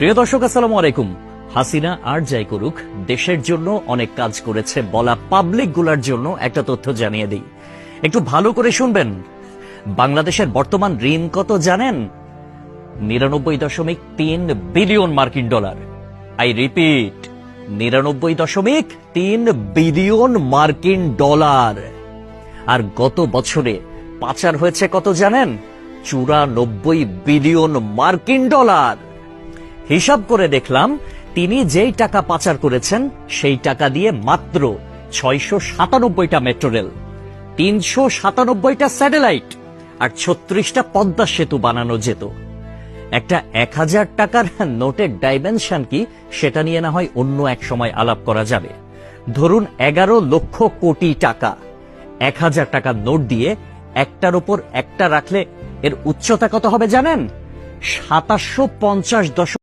প্রিয় দর্শক, আসসালামু আলাইকুম। হাসিনা আর যাই করুক, দেশের জন্য অনেক কাজ করেছে বলা পাবলিক গুলার জন্য একটা তথ্য জানিয়ে দিই, একটু ভালো করে শুনবেন। বাংলাদেশের বর্তমান ঋণ কত জানেন? 99.3 বিলিয়ন মার্কিন ডলার। আই রিপিট, 99.3 বিলিয়ন মার্কিন ডলার। আর গত বছরে পাচার হয়েছে কত জানেন? 94 বিলিয়ন মার্কিন ডলার। হিসাব করে দেখলাম, তিনি যেই টাকা পাচার করেছেন সেই টাকা দিয়ে মাত্র 697টা মেট্রো রেল, 397টা স্যাটেলাইট আর 36টা পদ্মা সেতু বানানো যেত। একটা 1000 টাকার নোটের ডাইমেনশন কি, সেটা নিয়ে না হয় অন্য এক সময় আলাপ করা যাবে। ধরুন 11 লক্ষ কোটি টাকা 1000 টাকার নোট দিয়ে একটার উপর একটা রাখলে এর উচ্চতা কত হবে জানেন? 2750